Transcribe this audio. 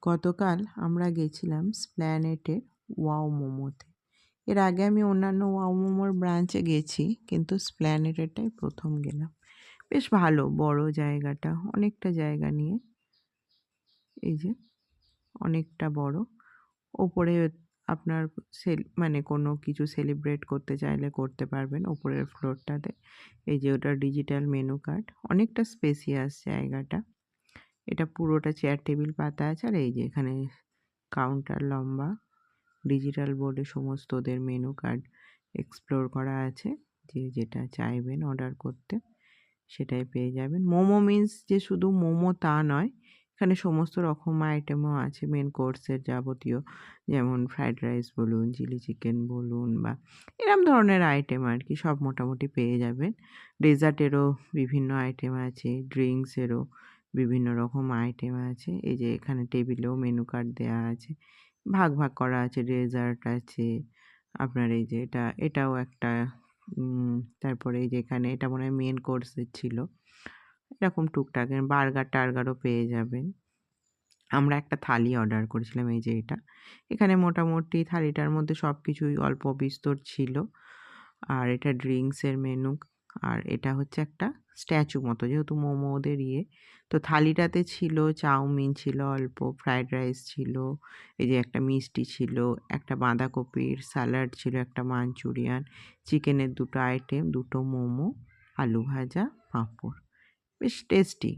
গতকাল আমরা গেছিলাম স্প্ল্যানেটের ওয়াও মোমোতে। এর আগে আমি অন্যান্য ওয়াও মোমোর ব্রাঞ্চে গেছি, কিন্তু স্প্ল্যানেটেরটাই প্রথম গেলাম। বেশ ভালো, বড় জায়গাটা, অনেকটা জায়গা নিয়ে। এই যে অনেকটা বড়। ওপরে আপনার মানে কোনো কিছু সেলিব্রেট করতে চাইলে করতে পারবেন ওপরের ফ্লোরটাতে। এই যে ওটা ডিজিটাল মেনু কার্ড, অনেকটা স্পেসিয়াস জায়গাটা। এটা পুরোটা চেয়ার টেবিল পাতা আছে, আর এই যে এখানে কাউন্টার লম্বা, ডিজিটাল বোর্ডে সমস্ত ওদের মেনু কার্ড এক্সপ্লোর করা আছে। যে যেটা চাইবেন অর্ডার করতে সেটাই পেয়ে যাবেন। মোমো মিন্স যে শুধু মোমো তা নয়, এখানে সমস্ত রকম আইটেমও আছে মেন কোর্সের যাবতীয়, যেমন ফ্রাইড রাইস বলুন, চিলি চিকেন বলুন, বা এরম ধরনের আইটেম আর কি, সব মোটামুটি পেয়ে যাবেন। ডেজার্টেরও বিভিন্ন আইটেম আছে, ড্রিঙ্কসেরও বিভিন্ন রকম আইটেম আছে। এই যে এখানে টেবিলেও মেনু কার্ড দেওয়া আছে, ভাগ ভাগ করা আছে। ডেজার্ট আছে আপনার, এই যে এটাও একটা। তারপরে এই যে এখানে এটা মনে হয় মেন কোর্সের ছিল। এরকম টুকটাক বার্গার টার্গারও পেয়ে যাবেন। আমরা একটা থালি অর্ডার করেছিলাম, এই যে এটা। এখানে মোটামুটি থালিটার মধ্যে সব কিছুই অল্প বিস্তর ছিল। আর এটা ড্রিঙ্কসের মেনু। আর এটা হচ্ছে একটা স্ট্যাচু মতো, যেহেতু মোমো ওদের ইয়ে। তো থালিটাতে ছিল চাউমিন, ছিল অল্প ফ্রাইড রাইস ছিল, এই যে একটা মিষ্টি ছিল, একটা বাঁধাকপির স্যালাড ছিল, একটা মাঞ্চুরিয়ান, চিকেনের 2টো আইটেম, 2টো মোমো, আলু ভাজা, পাঁপড়। বেশ টেস্টি।